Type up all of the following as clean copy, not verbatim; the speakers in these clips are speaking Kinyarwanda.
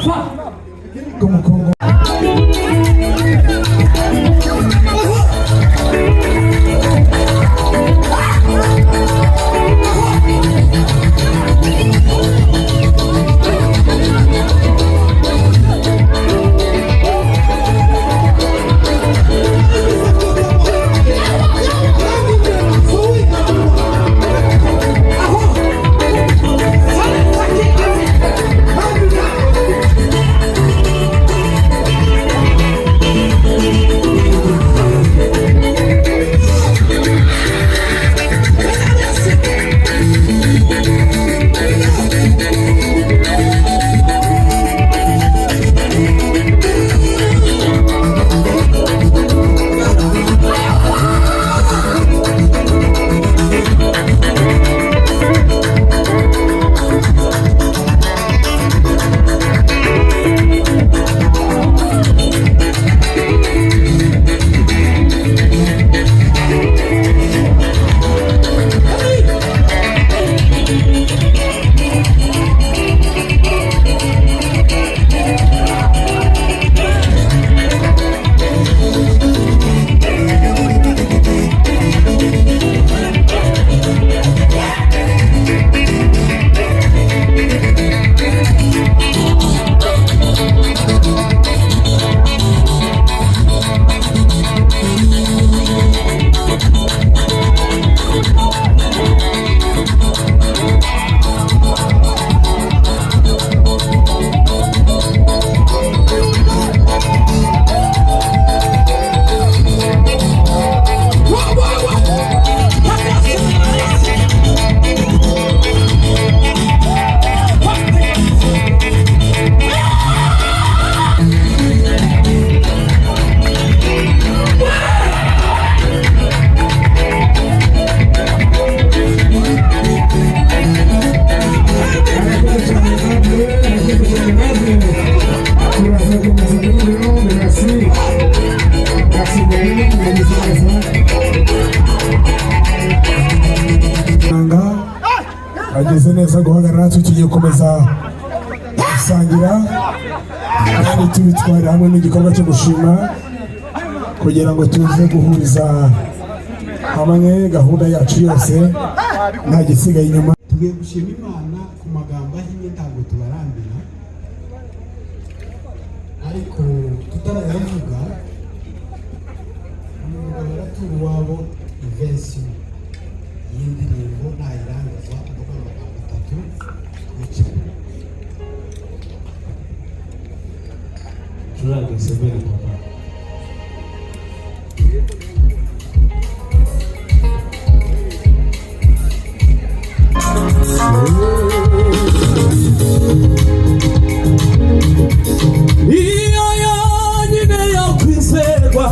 Papa. Como Congo. Ageze neza guhagarara tugiye komeza gusangira kandi tubitwara hamwe n'igikorwa cyo gushima kugira ngo tuze guhuriza hamwe gahunda yacu yose nta gisigaye inyuma. Tugiye gushima Imana ku magambo ahiye ntabwo tubarambira, ariko tutarayavuga umugabo yaratura iwabo ivensi y'indirimbo ntayirangiza avuga amagambo atatu yicaye Curanga Severi Papa. Iyo yonyine yo kwizerwa,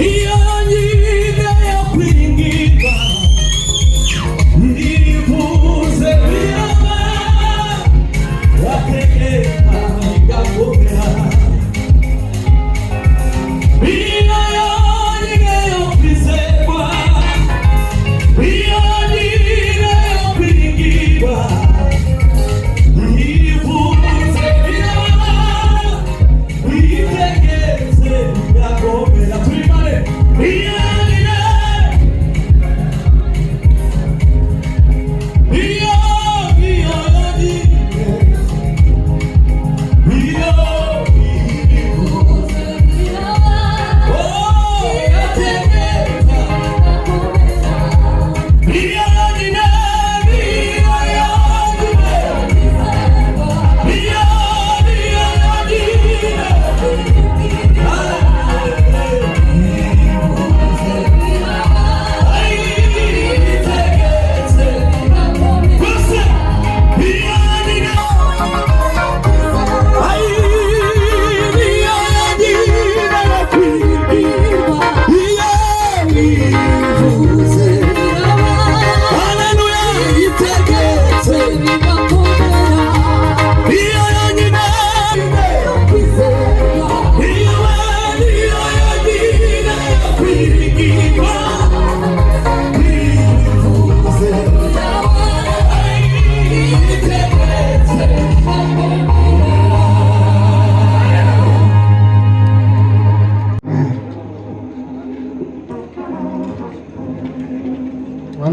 iyo yonyine yo kwiringirwa, nibuze biraba wategeka igakomera. Iyo yonyine yo kwizerwa, iyo yonyine yo kwiringirwa, nibuze biraba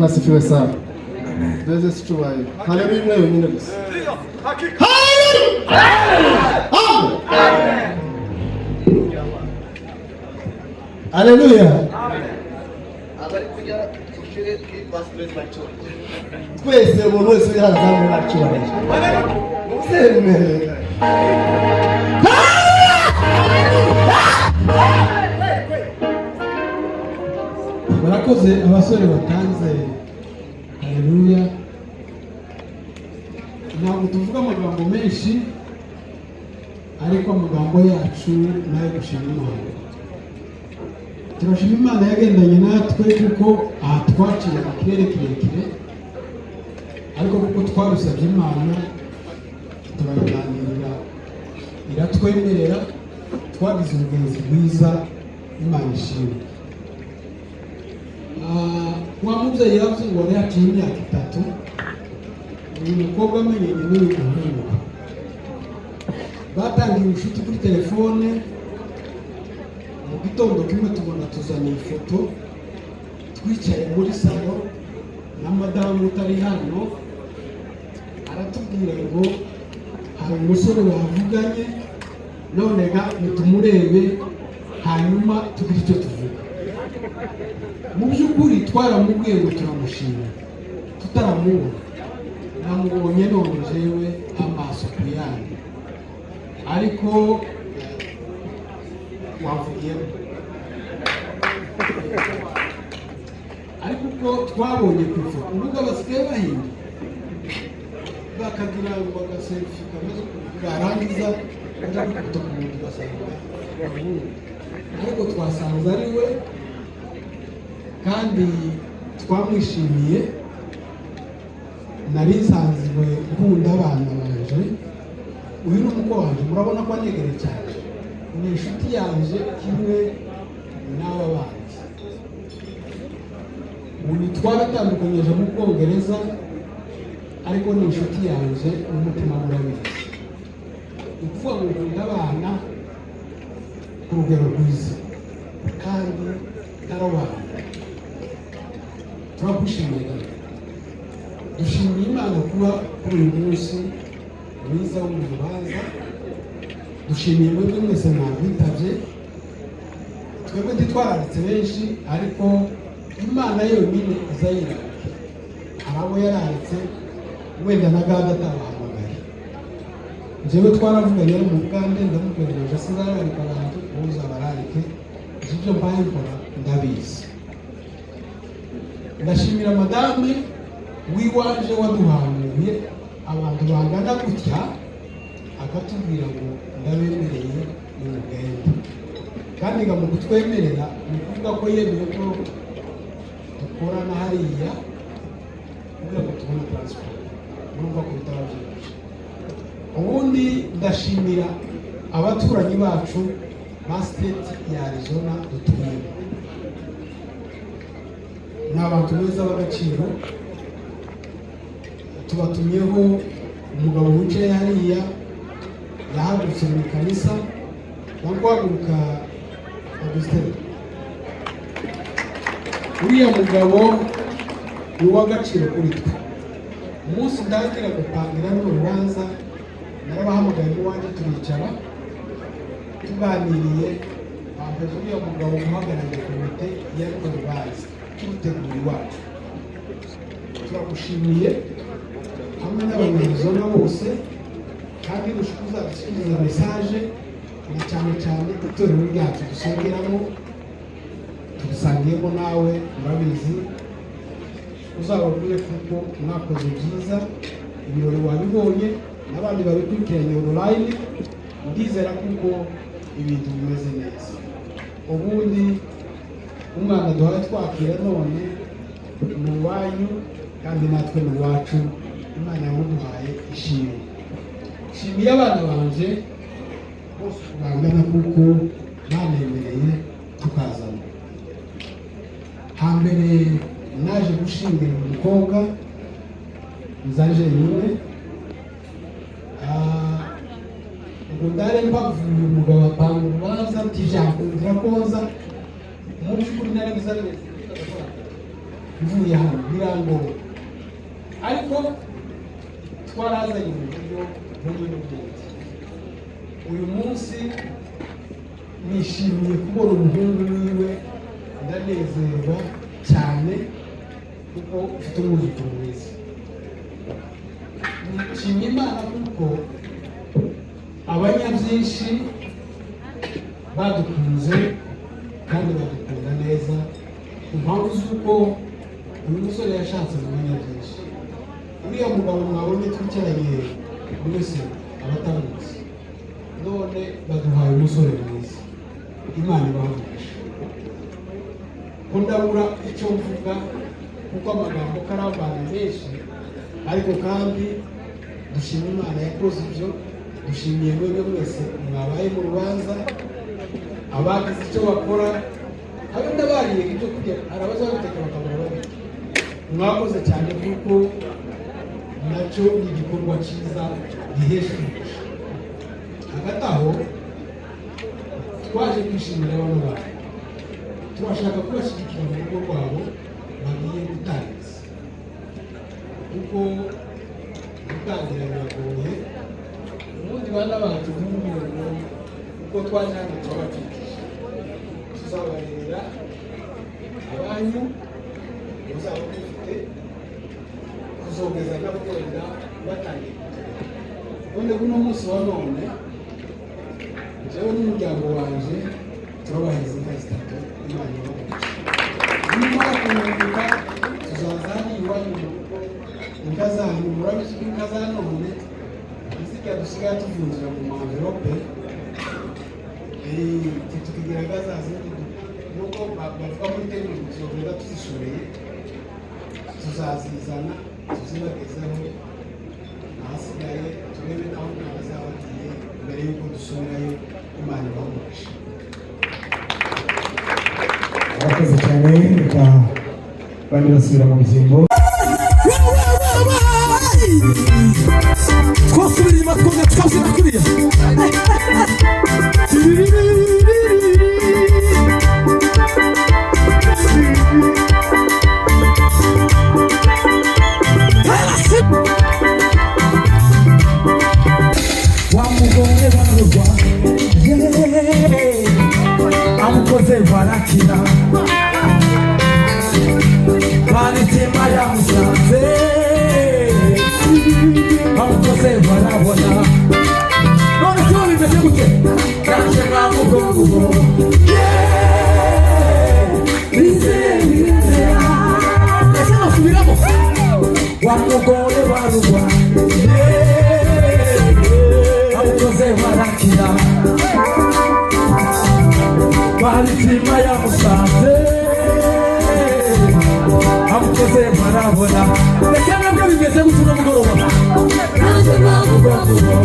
asifiwe sana. Tuweze sichuwayo. Haleluya imwe yonyine gusa. Haleluya. Twese umuntu wese uri hano kandi nacyubahiro. Musemere. Barakoze abasore batanze. Haleluya. Ntabwo tuvuga amagambo menshi, ariko amagambo yacu nayo gushima Imana. Turashima Imana yagendanye natwe kuko aha twaciye akirere kirekire, ariko kuko twarusabye Imana turaganirira iratwemerera, twagize ubugenzi bwiza. Imana ishimwe. Wa mubyeyi yavuze ngo wari haciye imyaka 3, uyu mukobwa amenyanye n'uyu muhungu, batangiye ubucuti kuri telefone. Mu gitondo kimwe tubona tuzaniye ifoto, twicaye muri salo na madamu utari hano, aratubwira ngo hari umusore bavuganye, none ga mutumurebe hanyuma tugire icyo tuvuga. Mu by'ukuri twaramubwiye ngo turamushima, tutaramubona. Namubonye none jewe amaso ku yandi, ariko wavugiyemo. Ariko uko twabonye ku ifoto, urubuga basigaye bahinda bakagira ngo agaselfie kameze barangiza baja kwita ku muntu basanga, ariko twasanze ari we kandi twamwishimiye. Nari nsanzwe nkunda abana banje, uyu ni umukobwa wanje, murabona ko anegereye cyane, ni inshuti yanje kimwe n'aba bandi. Ubu twaratandukanyije mu Bwongereza, ariko ni inshuti yanje n'umutima murabizi. Ukuvuga ngo nkunda abana ku rugero rwiza kandi ntarabana. Turagushimira, dushimiye Imana kuba kuri uyu munsi mwiza wo mu rubanza. Dushimiye mwebwe mwese mwabwitabye. Twebwe ntitwaranditse benshi, ariko Imana yonyine iza yirandika. Hari abo yaranditse wenda na gahunda atabahamagaye. Njyewe twaravuganye ari mu Bugande, ndamubwira ngo sinzararika abantu ubuza bararike, ibyo mbaye nkora ndabizi. Ndashimira madame wiwanje waduhanuye abantu bangana gutya, akatubwira ngo ndabemereye mu mugende, kandi ngo mu kutwemerera ni kuvuga ko yemeye ko dukorana hariya kugira ngo tubone transport. Urumva ko bitaba byinshi. Ubundi ndashimira abaturanyi bacu ba state ya Arizona dutuyemo. Ni abantu beza b'agaciro. Tubatumyeho umugabo wicaye hariya, yahagurutse mu kanisa, guhaguruka Augustin. Uriya mugabo ni uw'agaciro kuri twe. Umunsi ndangira gupangira n'urubanza, narabahamagaye n'iwanjye turicara tuganiriye, bambaza uriya mugabo guhagararira komite y'urwo rubanza turutegura iwacu. Turagushimiye hamwe n'abanyamuzona bose, kandi dushukuza gusubiza mesaje, na cyane cyane itorero ryacu dusengeramo, tubisangiyemo nawe murabizi. Uzababwire kuko mwakoze byiza, ibirori wabibonye, n'abandi babikurikiranye online. Ndizera kuko ibintu bimeze neza. Ubundi umwana duhaye twakira none ni uwanyu, kandi natwe ni uwacu. Imana yamuduhaye ishimwe. Shimiye abana banje bose bangana kuko banemereye tukazana. Hambere naje gushingira umukobwa nzaje nyine, ngo ndare mbavuye umugabo atanga urubanza ati jambo ndirakoza mu by'ukuri narabiza neza. mvuye hano birangoye, ariko twarazanye mu buryo bw'ubwenge. Uyu munsi nishimiye kubona umuhungu wiwe, ndanezerwa cyane kuko ufite umwuzukuru mwiza. Nshimye Imana kuko abanyabyinshi badukunze kandi badukunda neza, ku mpamvu z'uko uyu musore yashatse mu banyabyinshi. Uriya mugabo mwabonye twicaranye mwese abatamuzi, none baduhaye umusore mwiza. Imana ibahamugisha. Ko ndabura icyo mvuga kuko amagambo karabana menshi, ariko kandi dushima Imana yakoze ibyo. Dushimiye mwebwe mwese mwabaye mu rubanza, abagize icyo bakora, habe n'abariye ibyo kurya, hari abazabiteka bakabura babiri. Mwakoze cyane kuko nacyo ni igikorwa cyiza gihesha umugisha. Hagati aho twaje kwishimira bano bantu, turashaka kubashyigikira mu rugo rwabo bagiye gutangiza, kuko gutangira biragoye. Ubundi bana bacu nk'umurongo kuko twaje hano turabakikije, tuzabarera abanyu muzaba mufite kuzogeza n'abagenda batangiye. None kuno munsi wa none jewe n'umuryango wanje turabaheza inka zitatu. Imana ibamugisha. Nimara kumwumvika tuzaza hano iwanyu mu rugo, inka zanyu murabizi ko inka za none izirya dusigaye tuvunjira mu manvelope, tukigaragaza nuko bavuga muri terminal tuzogenda tuzishoreye, tuzazizana tuzibagezeho ahasigaye turebe naho nabazabagiye mbere y'uko dusubirayo. Imana ibamugisha. Abakoze cyane, reka bandi basubira mu byimbo. Twasubira inyuma twongera tukabyina kuriya. Wamugore barurwa, amukoze barakira, baritima yamusanze, amukoze barabona. None cyo bimeze gute? Yaje mwamugongo, bizera, ese nasubiramo. Wamugore barurwa, amukoze barakira, baritima yamusanze, amukoze barabona. Ese nabwo bimeze gute uno mugoroba? Yaje mwamugongo,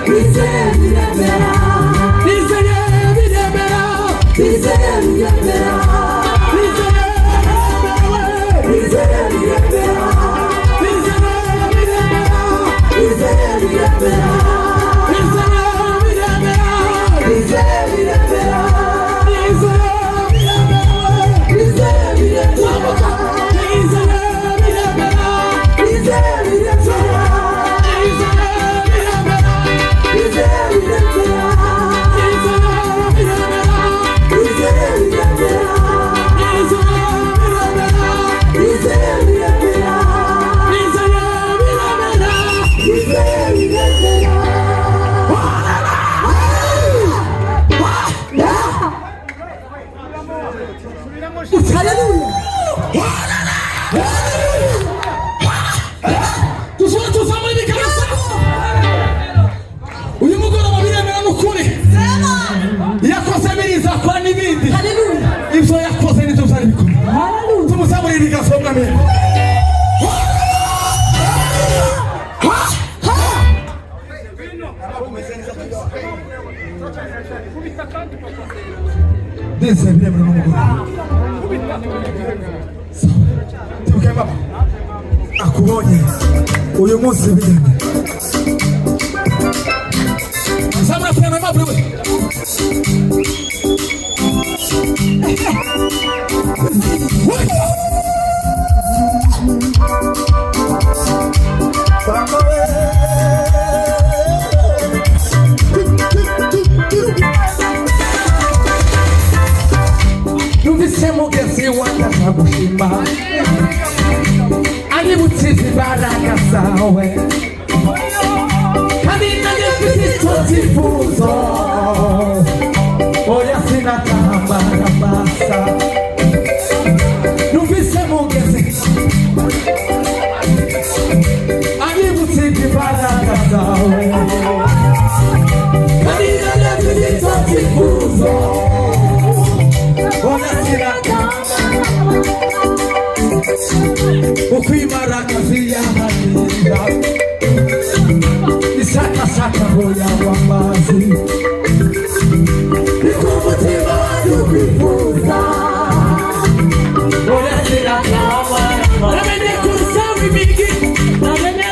bizera biremera, bizera biremera, bizera biremera, bizera biremera, bizera biremera, bizera biremera, bizera biremera, bizera biremera, bizera biremera, bizera biremera. Desse bile bile mungu. Tibuke baba. Akubonye. Uyu munsi bigende. Samra pena mabwe. umutima anyibutse imbaraga zawe kandi nanjye mfite icyo cyifuzo oya sinatambara masa numvise mugeze anyibutse imbaraga zawe kandi nanjye mfite icyo cyifuzo oya sinatambara ukwimara kazi y'amahinda isakasaka boya w'amazi ikumutima wanjye ukwifuza oya sinatambara namenye kurushaho imigi namenye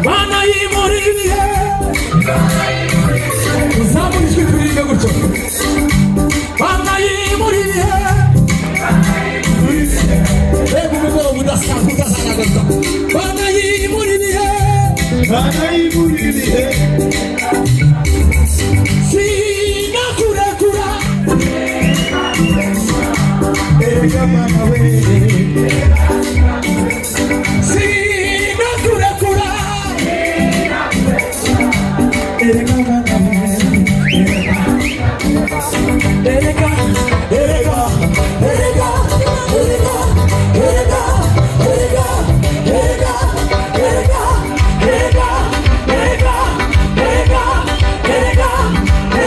Mana yimuriye uzamura ijwi turirimbe gutyo Mana yimuriye reba umugabo udasanzwe udasanagaza Mana yimuriye sinakurekura erega mama we sinakurekura erega mama we erega erega erega erega erega erega erega erega erega erega erega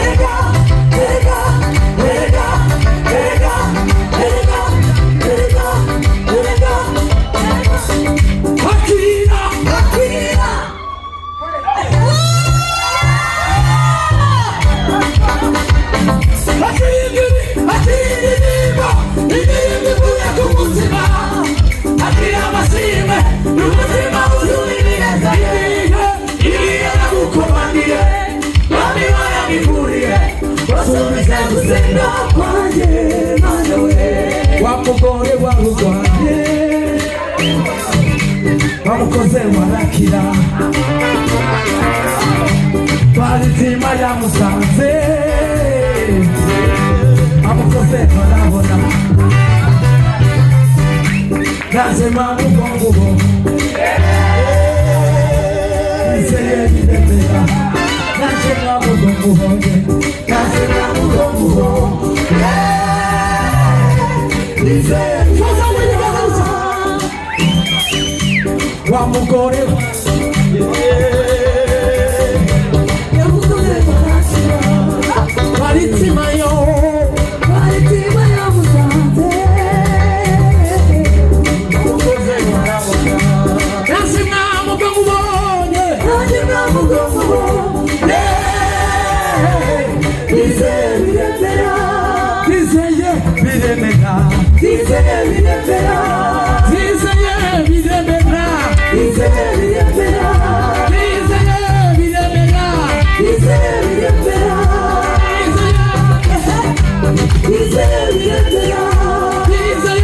erega erega erega erega erega erega erega Akira Akira wamugore warugwane wamukoze warakira baritima yamusanze amukoze barabona naje mamugongubo niseye bidetera naje mamugongubo naje mamugongubo wamugore baritima yo musanze amukoze barabona naje mamugongubo naje mamugongubo niseye bidetera niseye bidetera niseye bidetera niseye bidetera niseye bidetera niseye bidetera niseye bidetera niseye bidetera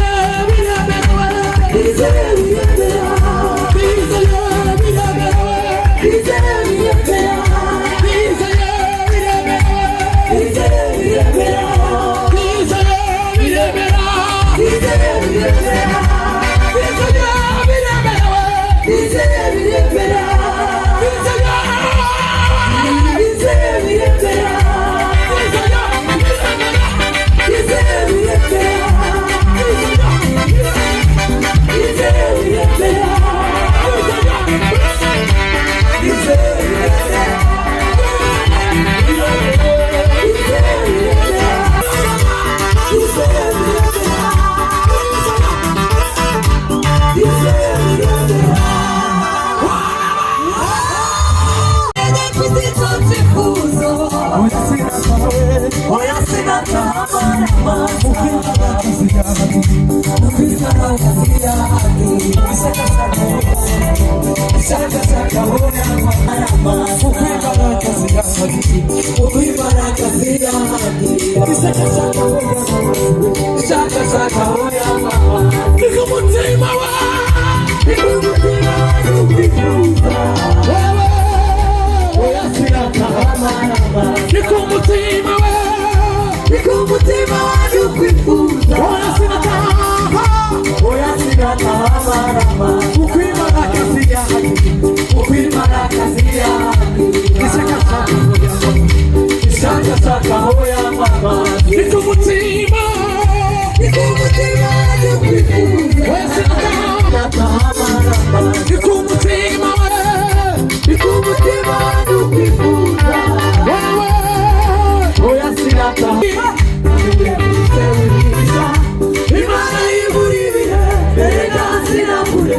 Niko mutima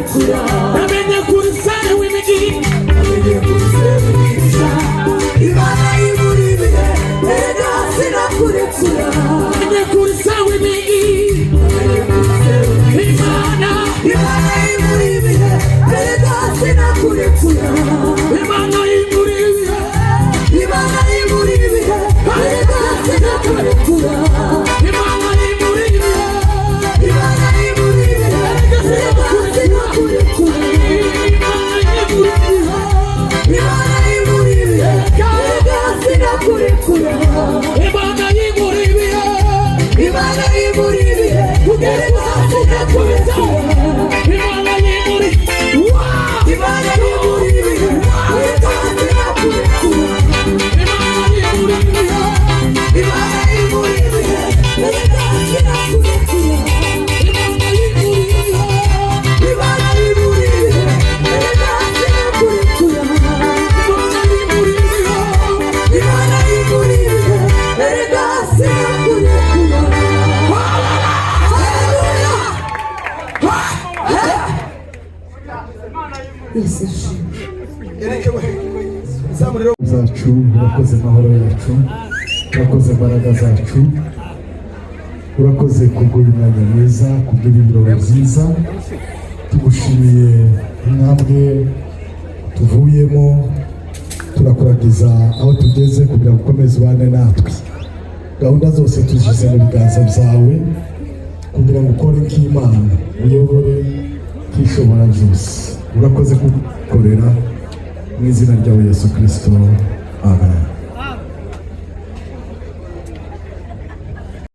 kurekura namenye kuri se w'imigisha namenye kuri se w'imigisha Imana y'iburi ibihe erega sinakurekura namenye kuri se w'imigisha namenye kuri se w'imigisha Imana y'iburi ibihe erega sinakurekura Imana y'iburi ibihe Imana y'iburi ibihe erega sinakurekura Imana y'iburi ibihe Imana y'iburi ibihe erega sinakurekura Imana y'iburi ibihe erega sinakurekura Imana y'iburi ibihe Imana y'iburi ibihe erega sinakurekura Imana y'iburi Imana y'iburi ibihe erega sinakurekura Imana y'iburi ibihe Imana y'iburi ibihe erega sinakurekura Imana y'iburi ibihe Imana y'iburi ibihe erega sinakurekura Imana y'iburi ibihe Imana y'iburi ibihe erega sinakurekura Yesu zacu urakoze amahoro yacu urakoze imbaraga zacu urakoze kubw'uyu mwanya mwiza kubw'ibirori byiza tugushimiye intambwe tuvuyemo turakuragiza aho tugeze kugira ngo ukomeze ubane natwe gahunda zose tuzishyize mu biganza byawe kugira ngo ukore nk'Imana uyobore nk'ishobora byose urakoze kudukorera mu izina ryawe Yesu Kristo amen.